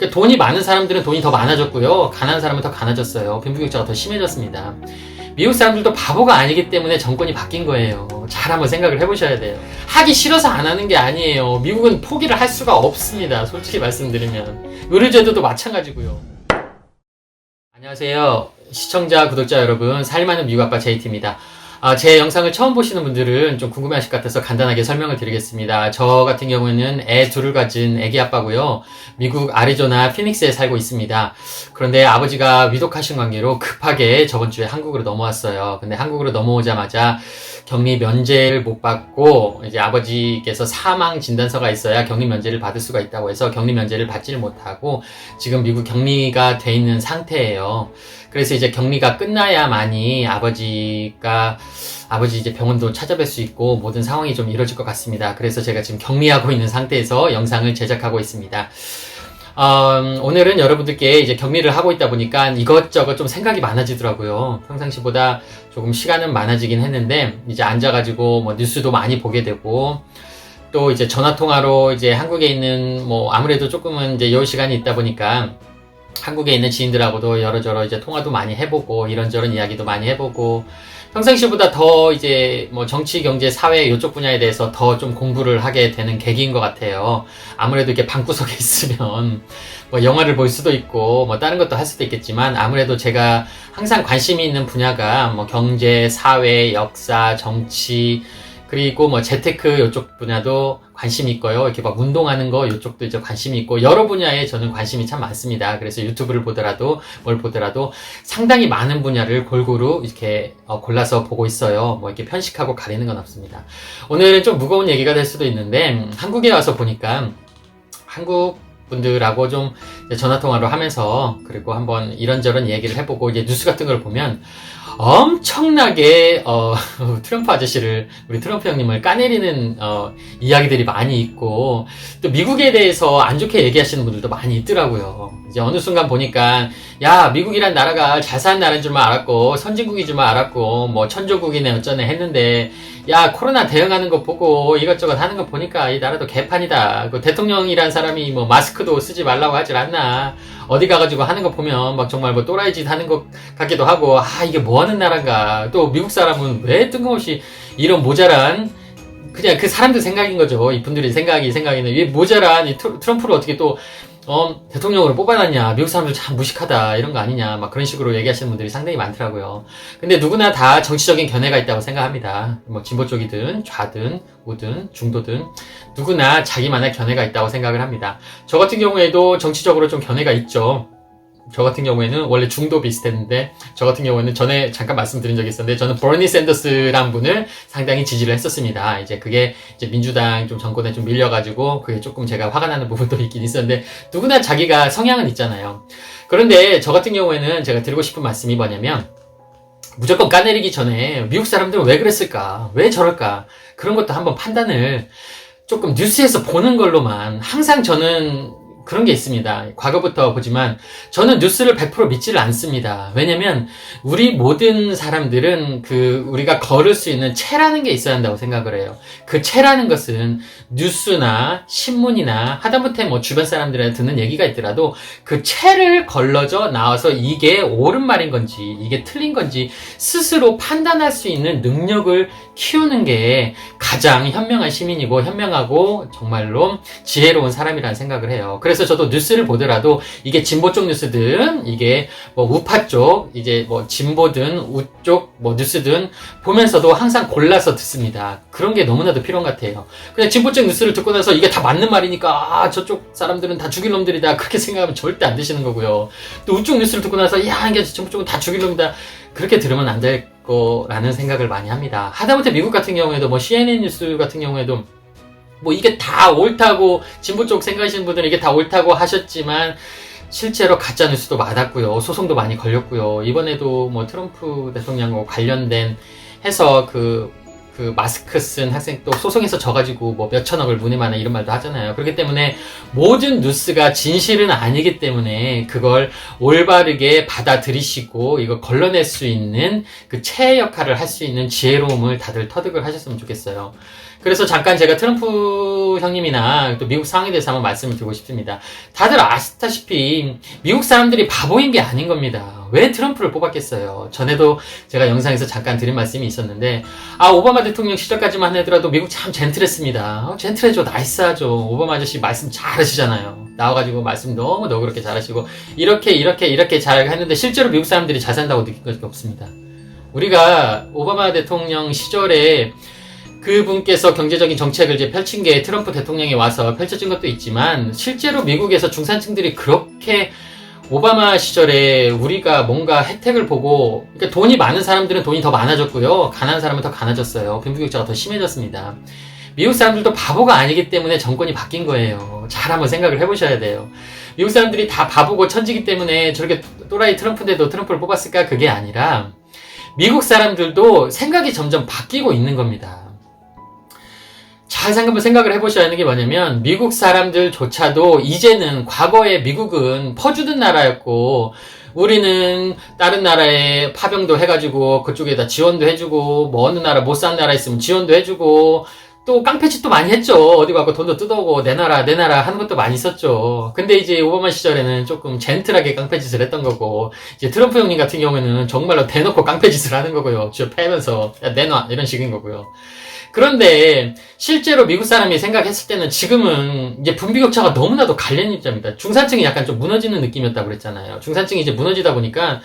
그러니까 돈이 많은 사람들은 돈이 더 많아졌고요. 가난한 사람은 더 가난해졌어요. 빈부격차가 더 심해졌습니다. 미국 사람들도 바보가 아니기 때문에 정권이 바뀐 거예요. 잘 한번 생각을 해보셔야 돼요. 하기 싫어서 안 하는 게 아니에요. 미국은 포기를 할 수가 없습니다. 솔직히 말씀드리면. 의료제도도 마찬가지고요. 안녕하세요. 시청자, 구독자 여러분. 살림하는 미국 아빠 JT입니다. 제 영상을 처음 보시는 분들은 좀 궁금해하실 것 같아서 간단하게 설명을 드리겠습니다. 저 같은 경우에는 애 둘을 가진 애기 아빠고요. 미국 아리조나 피닉스에 살고 있습니다. 그런데 아버지가 위독하신 관계로 급하게 저번 주에 한국으로 넘어왔어요. 근데 한국으로 넘어오자마자 격리 면제를 못 받고 이제 아버지께서 사망 진단서가 있어야 격리 면제를 받을 수가 있다고 해서 격리 면제를 받지를 못하고 지금 미국 격리가 돼 있는 상태예요. 그래서 이제 격리가 끝나야만이 아버지 이제 병원도 찾아뵐 수 있고 모든 상황이 좀 이루어질 것 같습니다. 그래서 제가 지금 격리하고 있는 상태에서 영상을 제작하고 있습니다. 오늘은 여러분들께 이제 격리를 하고 있다 보니까 이것저것 좀 생각이 많아지더라고요. 평상시보다 조금 시간은 많아지긴 했는데 이제 앉아가지고 뭐 뉴스도 많이 보게 되고 또 이제 전화통화로 이제 한국에 있는 뭐 아무래도 조금은 이제 여유 시간이 있다 보니까 한국에 있는 지인들하고도 여러저러 이제 통화도 많이 해보고 이런저런 이야기도 많이 해보고 평상시보다 더 이제 뭐 정치, 경제, 사회 이쪽 분야에 대해서 더 좀 공부를 하게 되는 계기인 것 같아요. 아무래도 이렇게 방구석에 있으면 뭐 영화를 볼 수도 있고 뭐 다른 것도 할 수도 있겠지만 아무래도 제가 항상 관심이 있는 분야가 뭐 경제, 사회, 역사, 정치 그리고 뭐 재테크 이쪽 분야도 관심이 있고요. 이렇게 막 운동하는 거 이쪽도 이제 관심이 있고 여러 분야에 저는 관심이 참 많습니다. 그래서 유튜브를 보더라도 뭘 보더라도 상당히 많은 분야를 골고루 이렇게 골라서 보고 있어요. 뭐 이렇게 편식하고 가리는 건 없습니다. 오늘은 좀 무거운 얘기가 될 수도 있는데 한국에 와서 보니까 한국 분들하고 좀 전화통화로 하면서 그리고 한번 이런저런 얘기를 해보고 이제 뉴스 같은 걸 보면 엄청나게 트럼프 아저씨를 우리 트럼프 형님을 까내리는 이야기들이 많이 있고 또 미국에 대해서 안 좋게 얘기하시는 분들도 많이 있더라고요. 이제 어느 순간 보니까 야 미국이란 나라가 잘 사는 나라인 줄만 알았고 선진국인 줄만 알았고 뭐 천조국이네 어쩌네 했는데 야 코로나 대응하는 거 보고 이것저것 하는 거 보니까 이 나라도 개판이다. 그 대통령이란 사람이 뭐 마스크도 쓰지 말라고 하질 않나. 어디 가가지고 하는 거 보면 막 정말 뭐 또라이 짓 하는 것 같기도 하고 이게 뭐 하는 나라인가. 또 미국 사람은 왜 뜬금없이 이런 모자란 그냥 그 사람들 생각인 거죠. 이분들이 생각이는 이 모자란 이 트럼프를 어떻게 또 대통령으로 뽑아놨냐, 미국 사람들 참 무식하다, 이런 거 아니냐, 막 그런 식으로 얘기하시는 분들이 상당히 많더라고요. 근데 누구나 다 정치적인 견해가 있다고 생각합니다. 뭐 진보 쪽이든, 좌든, 우든, 중도든, 누구나 자기만의 견해가 있다고 생각을 합니다. 저 같은 경우에도 정치적으로 좀 견해가 있죠. 저 같은 경우에는 원래 중도 비슷했는데 저 같은 경우에는 전에 잠깐 말씀드린 적이 있었는데 저는 버니 샌더스란 분을 상당히 지지를 했었습니다. 이제 그게 이제 민주당 좀 정권에 좀 밀려가지고 그게 조금 제가 화가 나는 부분도 있긴 있었는데 누구나 자기가 성향은 있잖아요. 그런데 저 같은 경우에는 제가 드리고 싶은 말씀이 뭐냐면 무조건 까내리기 전에 미국 사람들은 왜 그랬을까? 왜 저럴까? 그런 것도 한번 판단을 조금 뉴스에서 보는 걸로만 항상 저는 그런 게 있습니다. 과거부터 보지만 저는 뉴스를 100% 믿지를 않습니다. 왜냐면 우리 모든 사람들은 우리가 걸을 수 있는 채라는 게 있어야 한다고 생각을 해요. 그 채라는 것은 뉴스나 신문이나 하다못해 뭐 주변 사람들한테 듣는 얘기가 있더라도 그 채를 걸러져 나와서 이게 옳은 말인 건지 이게 틀린 건지 스스로 판단할 수 있는 능력을 키우는 게 가장 현명한 시민이고 현명하고 정말로 지혜로운 사람이라는 생각을 해요. 그래서 저도 뉴스를 보더라도 이게 진보 쪽 뉴스든 이게 뭐 우파 쪽 이제 뭐 진보든 우쪽 뭐 뉴스든 보면서도 항상 골라서 듣습니다. 그런 게 너무나도 필요한 것 같아요. 그냥 진보 쪽 뉴스를 듣고 나서 이게 다 맞는 말이니까 저쪽 사람들은 다 죽일 놈들이다 그렇게 생각하면 절대 안 되시는 거고요. 또 우쪽 뉴스를 듣고 나서 야 이게 진보 쪽은 다 죽일 놈이다 그렇게 들으면 안 될 거라는 생각을 많이 합니다. 하다못해 미국 같은 경우에도 뭐 CNN 뉴스 같은 경우에도 뭐 이게 다 옳다고 진보 쪽 생각하시는 분들은 이게 다 옳다고 하셨지만 실제로 가짜 뉴스도 많았고요. 소송도 많이 걸렸고요. 이번에도 뭐 트럼프 대통령과 관련된 해서 그 마스크 쓴 학생 또 소송에서 져가지고 뭐 몇천억을 문의하는 이런 말도 하잖아요. 그렇기 때문에 모든 뉴스가 진실은 아니기 때문에 그걸 올바르게 받아들이시고 이거 걸러낼 수 있는 그 채 역할을 할 수 있는 지혜로움을 다들 터득을 하셨으면 좋겠어요. 그래서 잠깐 제가 트럼프 형님이나 또 미국 상황에 대해서 한번 말씀을 드리고 싶습니다. 다들 아시다시피 미국 사람들이 바보인 게 아닌 겁니다. 왜 트럼프를 뽑았겠어요? 전에도 제가 영상에서 잠깐 드린 말씀이 있었는데, 오바마 대통령 시절까지만 하더라도 미국 참 젠틀했습니다. 젠틀해져, 나이스하죠. 오바마 아저씨 말씀 잘하시잖아요. 나와가지고 말씀 너무 너그럽게 잘하시고 이렇게 잘 했는데 실제로 미국 사람들이 잘 산다고 느낀 것이 없습니다. 우리가 오바마 대통령 시절에 그분께서 경제적인 정책을 이제 펼친 게 트럼프 대통령이 와서 펼쳐진 것도 있지만, 실제로 미국에서 중산층들이 그렇게 오바마 시절에 우리가 뭔가 혜택을 보고, 그러니까 돈이 많은 사람들은 돈이 더 많아졌고요, 가난한 사람은 더 가난해졌어요. 빈부격차가 더 심해졌습니다. 미국 사람들도 바보가 아니기 때문에 정권이 바뀐 거예요. 잘 한번 생각을 해보셔야 돼요. 미국 사람들이 다 바보고 천지기 때문에 저렇게 또라이 트럼프인데도 트럼프를 뽑았을까? 그게 아니라 미국 사람들도 생각이 점점 바뀌고 있는 겁니다. 잘 한번 생각을 해보셔야 하는 게 뭐냐면, 미국 사람들조차도 이제는, 과거에 미국은 퍼주는 나라였고 우리는 다른 나라에 파병도 해가지고 그쪽에다 지원도 해주고, 뭐 어느 나라 못 사는 나라 있으면 지원도 해주고, 또 깡패짓도 많이 했죠. 어디 가고 돈도 뜯어오고 내 나라 하는 것도 많이 있었죠. 근데 이제 오바마 시절에는 조금 젠틀하게 깡패짓을 했던 거고, 이제 트럼프 형님 같은 경우에는 정말로 대놓고 깡패짓을 하는 거고요. 쥐어 패면서 야 내놔 이런 식인 거고요. 그런데 실제로 미국 사람이 생각했을 때는 지금은 이제 분비격차가 너무나도 갈리는 입장입니다. 중산층이 약간 좀 무너지는 느낌이었다고 그랬잖아요. 중산층이 이제 무너지다 보니까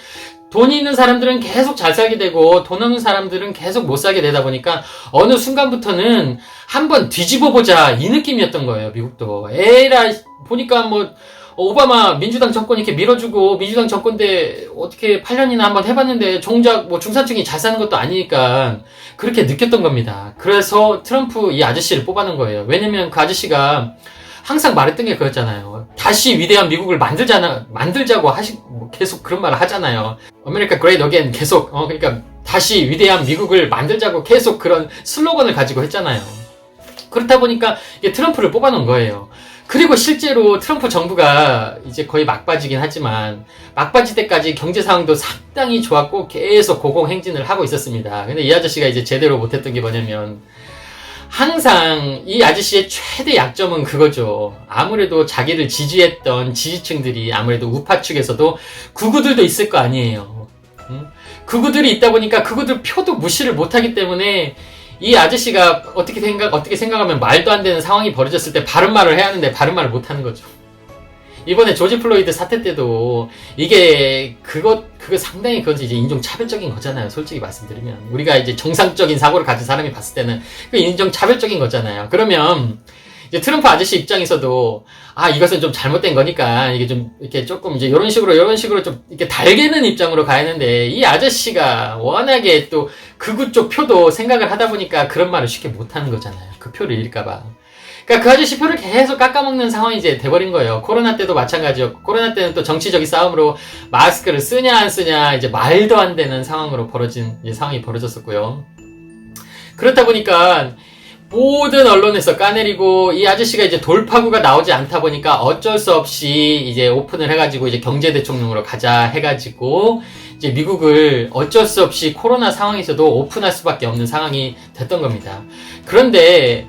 돈이 있는 사람들은 계속 잘 살게 되고 돈 없는 사람들은 계속 못 살게 되다 보니까 어느 순간부터는 한번 뒤집어 보자 이 느낌이었던 거예요. 미국도 에라 보니까 뭐 오바마 민주당 정권 이렇게 밀어주고 민주당 정권 때 어떻게 8년이나 한번 해봤는데 정작 뭐 중산층이 잘 사는 것도 아니니까 그렇게 느꼈던 겁니다. 그래서 트럼프 이 아저씨를 뽑아놓은 거예요. 왜냐면 그 아저씨가 항상 말했던 게 그거였잖아요. 다시 위대한 미국을 만들자고 계속 그런 말을 하잖아요. America Great Again 계속, 그러니까 다시 위대한 미국을 만들자고 계속 그런 슬로건을 가지고 했잖아요. 그렇다 보니까 이게 트럼프를 뽑아놓은 거예요. 그리고 실제로 트럼프 정부가 이제 거의 막바지긴 하지만 막바지 때까지 경제 상황도 상당히 좋았고 계속 고공행진을 하고 있었습니다. 근데 이 아저씨가 이제 제대로 못했던 게 뭐냐면, 항상 이 아저씨의 최대 약점은 그거죠. 아무래도 자기를 지지했던 지지층들이 아무래도 우파 측에서도 극우들도 있을 거 아니에요. 극우들이 있다 보니까 극우들 표도 무시를 못하기 때문에 이 아저씨가 어떻게 생각하면 말도 안 되는 상황이 벌어졌을 때 바른 말을 해야 하는데 바른 말을 못하는 거죠. 이번에 조지 플로이드 사태 때도 이게 그거 상당히 그건 이제 인종차별적인 거잖아요. 솔직히 말씀드리면 우리가 이제 정상적인 사고를 가진 사람이 봤을 때는 그 인종차별적인 거잖아요. 그러면 이제 트럼프 아저씨 입장에서도 이것은 좀 잘못된 거니까 이게 좀 이렇게 조금 이제 이런 식으로 좀 이렇게 달게는 입장으로 가야 하는데, 이 아저씨가 워낙에 또 극우 쪽 표도 생각을 하다 보니까 그런 말을 쉽게 못 하는 거잖아요. 그 표를 잃을까봐. 그러니까 그 아저씨 표를 계속 깎아먹는 상황이 이제 돼버린 거예요. 코로나 때도 마찬가지였고, 코로나 때는 또 정치적인 싸움으로 마스크를 쓰냐 안 쓰냐 이제 말도 안 되는 상황으로 상황이 벌어졌었고요. 그렇다 보니까 모든 언론에서 까내리고, 이 아저씨가 이제 돌파구가 나오지 않다 보니까 어쩔 수 없이 이제 오픈을 해가지고 이제 경제대통령으로 가자 해가지고 이제 미국을 어쩔 수 없이 코로나 상황에서도 오픈할 수밖에 없는 상황이 됐던 겁니다. 그런데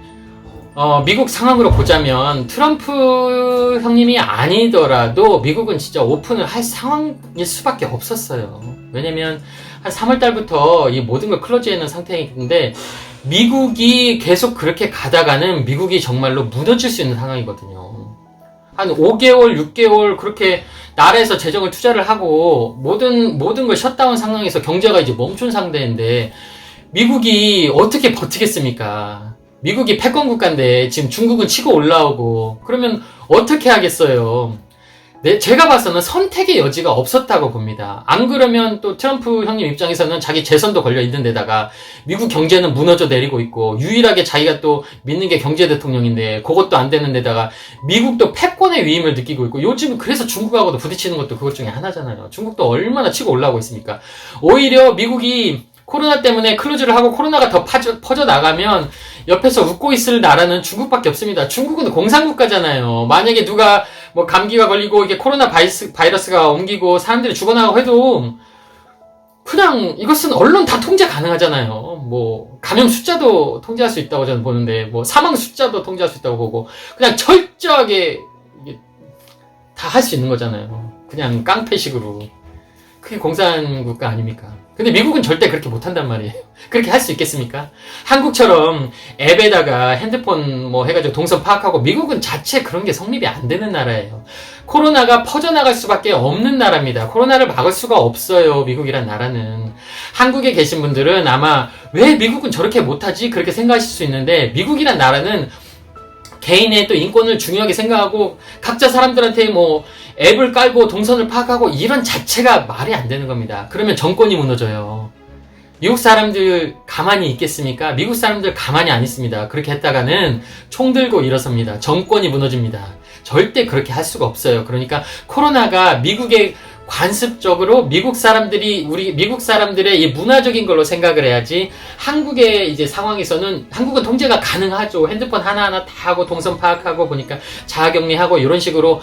미국 상황으로 보자면 트럼프 형님이 아니더라도 미국은 진짜 오픈을 할 상황일 수밖에 없었어요. 왜냐면 한 3월 달부터 이 모든 걸 클로즈해 있는 상태인데, 미국이 계속 그렇게 가다가는 미국이 정말로 무너질 수 있는 상황이거든요. 한 5개월, 6개월 그렇게 나라에서 재정을 투자를 하고 모든 걸 셧다운 상황에서 경제가 이제 멈춘 상태인데 미국이 어떻게 버티겠습니까? 미국이 패권 국가인데 지금 중국은 치고 올라오고 그러면 어떻게 하겠어요? 제가 봐서는 선택의 여지가 없었다고 봅니다. 안 그러면 또 트럼프 형님 입장에서는 자기 재선도 걸려 있는 데다가 미국 경제는 무너져 내리고 있고 유일하게 자기가 또 믿는 게 경제 대통령인데 그것도 안 되는 데다가 미국도 패권의 위임을 느끼고 있고, 요즘 그래서 중국하고도 부딪히는 것도 그것 중에 하나잖아요. 중국도 얼마나 치고 올라오고 있습니까? 오히려 미국이 코로나 때문에 클로즈를 하고 코로나가 더 퍼져나가면 옆에서 웃고 있을 나라는 중국밖에 없습니다. 중국은 공산국가잖아요. 만약에 누가 뭐 감기가 걸리고 이게 코로나 바이러스가 옮기고 사람들이 죽어나가고 해도 그냥 이것은 언론 다 통제 가능하잖아요. 뭐 감염 숫자도 통제할 수 있다고 저는 보는데 뭐 사망 숫자도 통제할 수 있다고 보고 그냥 철저하게 다 할 수 있는 거잖아요. 그냥 깡패식으로. 그게 공산국가 아닙니까? 근데 미국은 절대 그렇게 못한단 말이에요. 그렇게 할 수 있겠습니까? 한국처럼 앱에다가 핸드폰 뭐 해가지고 동선 파악하고 미국은 자체 그런 게 성립이 안 되는 나라예요. 코로나가 퍼져나갈 수밖에 없는 나라입니다. 코로나를 막을 수가 없어요. 미국이란 나라는. 한국에 계신 분들은 아마 왜 미국은 저렇게 못하지? 그렇게 생각하실 수 있는데 미국이란 나라는 개인의 또 인권을 중요하게 생각하고 각자 사람들한테 뭐 앱을 깔고 동선을 파악하고 이런 자체가 말이 안 되는 겁니다. 그러면 정권이 무너져요. 미국 사람들 가만히 있겠습니까? 미국 사람들 가만히 안 있습니다. 그렇게 했다가는 총 들고 일어섭니다. 정권이 무너집니다. 절대 그렇게 할 수가 없어요. 그러니까 코로나가 미국의 관습적으로 미국 사람들이 우리 미국 사람들의 이 문화적인 걸로 생각을 해야지 한국의 이제 상황에서는 한국은 통제가 가능하죠. 핸드폰 하나하나 다 하고 동선 파악하고 보니까 자가격리하고 이런 식으로.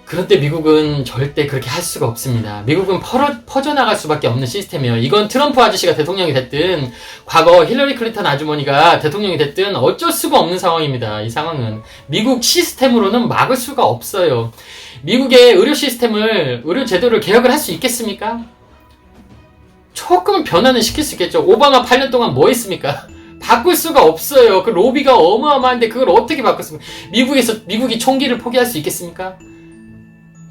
그런데 미국은 절대 그렇게 할 수가 없습니다. 미국은 퍼져나갈 수밖에 없는 시스템이에요. 이건 트럼프 아저씨가 대통령이 됐든 과거 힐러리 클린턴 아주머니가 대통령이 됐든 어쩔 수가 없는 상황입니다. 이 상황은 미국 시스템으로는 막을 수가 없어요. 미국의 의료 시스템을 의료 제도를 개혁을 할 수 있겠습니까? 조금은 변화는 시킬 수 있겠죠. 오바마 8년 동안 뭐 했습니까? 바꿀 수가 없어요. 그 로비가 어마어마한데 그걸 어떻게 바꿨습니까? 미국이 총기를 포기할 수 있겠습니까?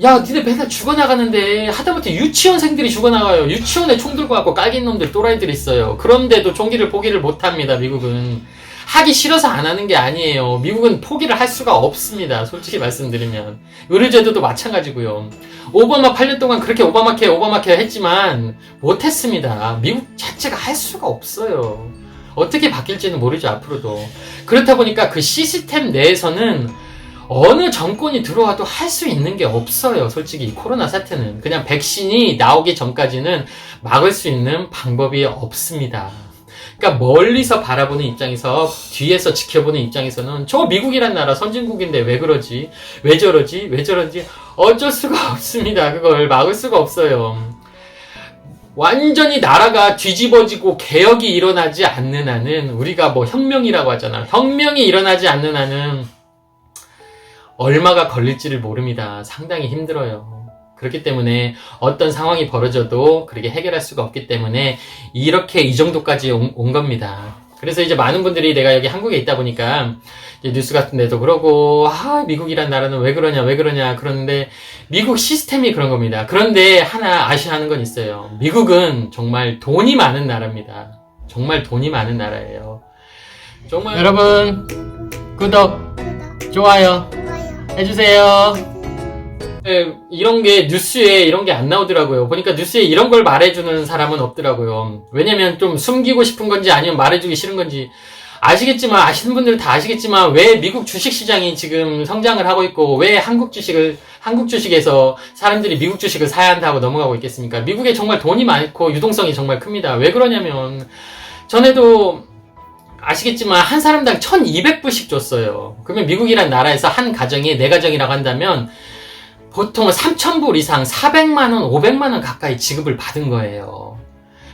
야, 니네 맨날 죽어나가는데 하다못해 유치원생들이 죽어나가요. 유치원에 총 들고 갖고 깔긴 놈들 또라이들이 있어요. 그런데도 총기를 포기를 못합니다. 미국은. 하기 싫어서 안 하는 게 아니에요. 미국은 포기를 할 수가 없습니다. 솔직히 말씀드리면. 의료제도도 마찬가지고요. 오바마 8년 동안 그렇게 오바마케어 했지만 못했습니다. 미국 자체가 할 수가 없어요. 어떻게 바뀔지는 모르죠. 앞으로도. 그렇다 보니까 그 시스템 내에서는 어느 정권이 들어와도 할 수 있는 게 없어요. 솔직히 이 코로나 사태는. 그냥 백신이 나오기 전까지는 막을 수 있는 방법이 없습니다. 그러니까 멀리서 바라보는 입장에서 뒤에서 지켜보는 입장에서는 저 미국이란 나라 선진국인데 왜 그러지? 왜 저러지? 왜 저런지 어쩔 수가 없습니다. 그걸 막을 수가 없어요. 완전히 나라가 뒤집어지고 개혁이 일어나지 않는 한은 우리가 뭐 혁명이라고 하잖아. 혁명이 일어나지 않는 한은 얼마가 걸릴지를 모릅니다. 상당히 힘들어요. 그렇기 때문에 어떤 상황이 벌어져도 그렇게 해결할 수가 없기 때문에 이렇게 이 정도까지 온 겁니다. 그래서 이제 많은 분들이 내가 여기 한국에 있다 보니까 뉴스 같은 데도 그러고 미국이란 나라는 왜 그러냐 그러는데 미국 시스템이 그런 겁니다. 그런데 하나 아셔야 하는 건 있어요. 미국은 정말 돈이 많은 나라입니다. 정말 돈이 많은 나라예요. 정말 여러분 구독 좋아요 해주세요. 이런 게 뉴스에 이런 게 안 나오더라고요. 보니까 뉴스에 이런 걸 말해주는 사람은 없더라고요. 왜냐면 좀 숨기고 싶은 건지 아니면 말해주기 싫은 건지 아시겠지만 아시는 분들은 다 아시겠지만 왜 미국 주식시장이 지금 성장을 하고 있고 왜 한국 주식에서 사람들이 미국 주식을 사야 한다고 넘어가고 있겠습니까? 미국에 정말 돈이 많고 유동성이 정말 큽니다. 왜 그러냐면 전에도 아시겠지만 한 사람당 1200불씩 줬어요. 그러면 미국이란 나라에서 한 가정이 내 가정이라고 한다면 보통은 3000불 이상 400만원, 500만원 가까이 지급을 받은 거예요.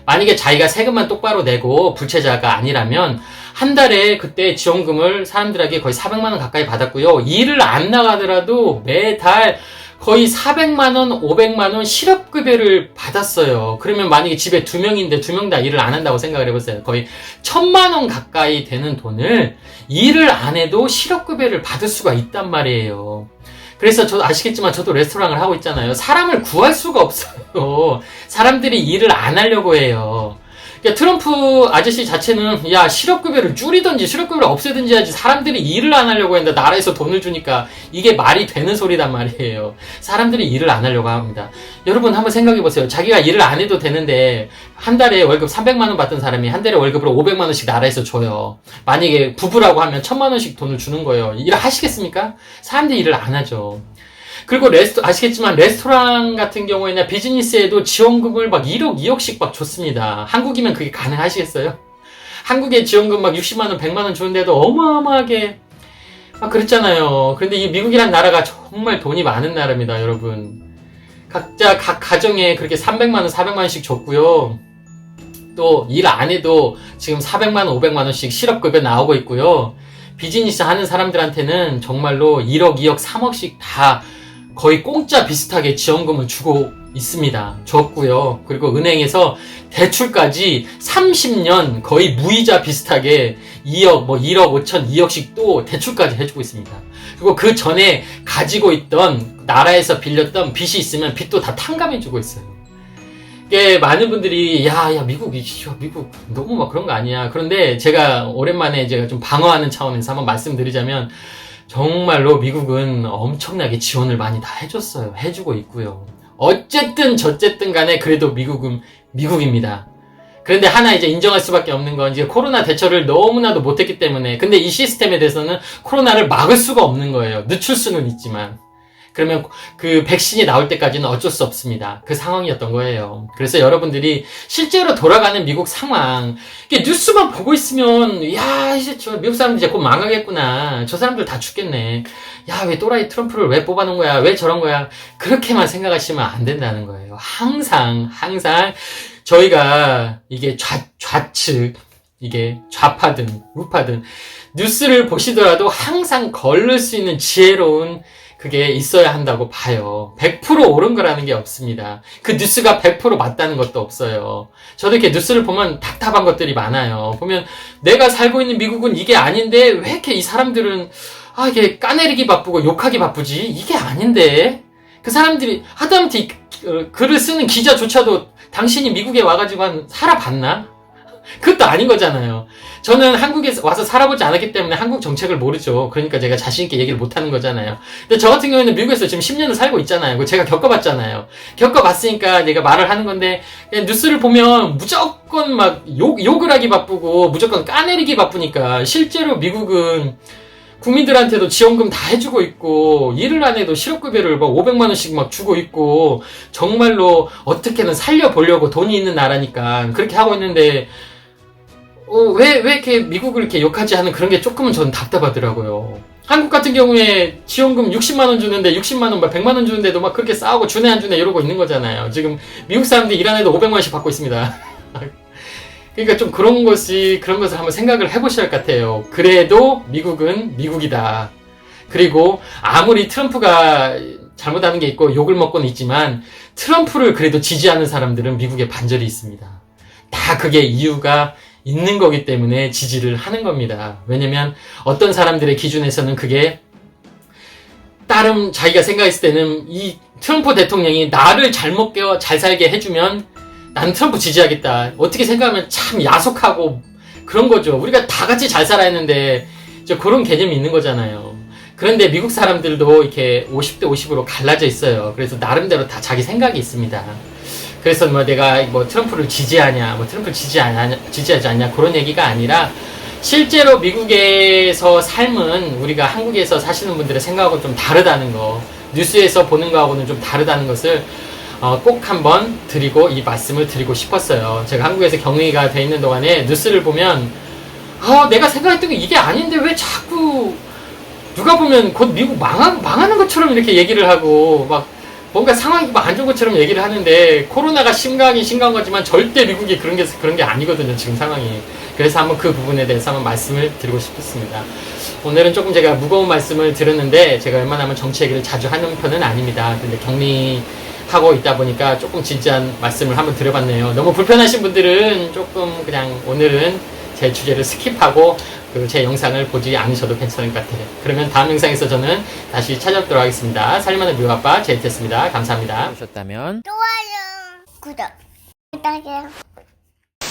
만약에 자기가 세금만 똑바로 내고 불체자가 아니라면 한 달에 그때 지원금을 사람들에게 거의 400만원 가까이 받았고요. 일을 안 나가더라도 매달 거의 400만원, 500만원 실업급여를 받았어요. 그러면 만약에 집에 2명인데 2명 다 일을 안 한다고 생각을 해보세요. 거의 1000만원 가까이 되는 돈을 일을 안 해도 실업급여를 받을 수가 있단 말이에요. 그래서 아시겠지만 저도 레스토랑을 하고 있잖아요. 사람을 구할 수가 없어요. 사람들이 일을 안 하려고 해요. 그러니까 트럼프 아저씨 자체는 야 실업급여를 줄이든지 실업급여를 없애든지 하지 사람들이 일을 안 하려고 했는데 나라에서 돈을 주니까 이게 말이 되는 소리단 말이에요. 사람들이 일을 안 하려고 합니다. 여러분 한번 생각해보세요. 자기가 일을 안 해도 되는데 한 달에 월급 300만원 받던 사람이 한 달에 월급으로 500만원씩 나라에서 줘요. 만약에 부부라고 하면 1000만원씩 돈을 주는 거예요. 일을 하시겠습니까? 사람들이 일을 안 하죠. 그리고 아시겠지만 레스토랑 같은 경우에는 비즈니스에도 지원금을 막 1억, 2억씩 막 줬습니다. 한국이면 그게 가능하시겠어요? 한국에 지원금 막 60만원, 100만원 주는데도 어마어마하게 막 그랬잖아요. 그런데 이 미국이란 나라가 정말 돈이 많은 나라입니다, 여러분. 각자 각 가정에 그렇게 300만원, 400만원씩 줬고요. 또 일 안 해도 지금 400만원, 500만원씩 실업급여 나오고 있고요. 비즈니스 하는 사람들한테는 정말로 1억, 2억, 3억씩 다 거의 공짜 비슷하게 지원금을 주고 있습니다. 줬고요. 그리고 은행에서 대출까지 30년 거의 무이자 비슷하게 2억, 1억 5천, 2억씩 또 대출까지 해주고 있습니다. 그리고 그 전에 가지고 있던 나라에서 빌렸던 빚이 있으면 빚도 다 탕감해주고 있어요. 이게 많은 분들이 미국 너무 막 그런 거 아니야. 그런데 제가 오랜만에 제가 좀 방어하는 차원에서 한번 말씀드리자면 정말로 미국은 엄청나게 지원을 많이 다 해줬어요. 해주고 있고요. 어쨌든 저쨌든 간에 그래도 미국은 미국입니다. 그런데 하나 이제 인정할 수밖에 없는 건 이제 코로나 대처를 너무나도 못했기 때문에, 근데 이 시스템에 대해서는 코로나를 막을 수가 없는 거예요. 늦출 수는 있지만. 그러면 그 백신이 나올 때까지는 어쩔 수 없습니다. 그 상황이었던 거예요. 그래서 여러분들이 실제로 돌아가는 미국 상황, 이게 뉴스만 보고 있으면 이제 저 미국 사람들 이제 곧 망하겠구나. 저 사람들 다 죽겠네. 왜 또라이 트럼프를 왜 뽑아놓은 거야? 왜 저런 거야? 그렇게만 생각하시면 안 된다는 거예요. 항상 저희가 이게 좌측, 이게 좌파든 우파든 뉴스를 보시더라도 항상 걸을 수 있는 지혜로운 그게 있어야 한다고 봐요. 100% 옳은 거라는 게 없습니다. 그 뉴스가 100% 맞다는 것도 없어요. 저도 이렇게 뉴스를 보면 답답한 것들이 많아요. 보면 내가 살고 있는 미국은 이게 아닌데 왜 이렇게 이 사람들은 이게 까내리기 바쁘고 욕하기 바쁘지? 이게 아닌데? 그 사람들이 하다못해 글을 쓰는 기자조차도 당신이 미국에 와가지고 살아봤나? 그것도 아닌 거잖아요. 저는 한국에 와서 살아보지 않았기 때문에 한국 정책을 모르죠. 그러니까 제가 자신있게 얘기를 못하는 거잖아요. 근데 저 같은 경우에는 미국에서 지금 10년을 살고 있잖아요. 그거 제가 겪어봤잖아요. 겪어봤으니까 내가 말을 하는 건데, 뉴스를 보면 무조건 막 욕을 하기 바쁘고 무조건 까내리기 바쁘니까 실제로 미국은 국민들한테도 지원금 다 해주고 있고, 일을 안 해도 실업급여를 막 500만원씩 막 주고 있고, 정말로 어떻게든 살려보려고 돈이 있는 나라니까 그렇게 하고 있는데, 왜 이렇게 미국을 이렇게 욕하지 하는 그런 게 조금은 저는 답답하더라고요. 한국 같은 경우에 지원금 60만원 주는데 60만원, 100만원 주는데도 막 그렇게 싸우고 주네 안 주네 이러고 있는 거잖아요. 지금 미국 사람들이 일 안 해도 500만원씩 받고 있습니다. 그러니까 좀 그런 것을 한번 생각을 해보셔야 할 것 같아요. 그래도 미국은 미국이다. 그리고 아무리 트럼프가 잘못하는 게 있고 욕을 먹고는 있지만 트럼프를 그래도 지지하는 사람들은 미국에 반절이 있습니다. 다 그게 이유가 있는 거기 때문에 지지를 하는 겁니다. 왜냐면 어떤 사람들의 기준에서는 그게 자기가 생각했을 때는 이 트럼프 대통령이 나를 잘 먹게 잘 살게 해주면 난 트럼프 지지하겠다. 어떻게 생각하면 참 야속하고 그런 거죠. 우리가 다 같이 잘 살아야 했는데 그런 개념이 있는 거잖아요. 그런데 미국 사람들도 이렇게 50대 50으로 갈라져 있어요. 그래서 나름대로 다 자기 생각이 있습니다. 그래서 내가 트럼프를 지지하냐, 트럼프를 지지하지 않냐, 그런 얘기가 아니라, 실제로 미국에서 삶은 우리가 한국에서 사시는 분들의 생각하고 좀 다르다는 거, 뉴스에서 보는 거하고는 좀 다르다는 것을 꼭 한번 이 말씀을 드리고 싶었어요. 제가 한국에서 격리가 돼 있는 동안에 뉴스를 보면, 내가 생각했던 게 이게 아닌데 왜 자꾸, 누가 보면 곧 미국 망하는 것처럼 이렇게 얘기를 하고, 뭔가 상황이 안 좋은 것처럼 얘기를 하는데, 코로나가 심각한 거지만 절대 미국이 그런 게 아니거든요, 지금 상황이. 그래서 한번 그 부분에 대해서 한번 말씀을 드리고 싶습니다. 오늘은 조금 제가 무거운 말씀을 드렸는데, 제가 웬만하면 정치 얘기를 자주 하는 편은 아닙니다. 근데 격리하고 있다 보니까 조금 진지한 말씀을 한번 드려봤네요. 너무 불편하신 분들은 조금 그냥 오늘은 제 주제를 스킵하고 제 영상을 보지 않으셔도 괜찮을 것 같아요. 그러면 다음 영상에서 저는 다시 찾아뵙도록 하겠습니다. 살만한 미국 아빠 제이트였습니다. 감사합니다. 보셨다면 좋아요, 구독 부탁해요.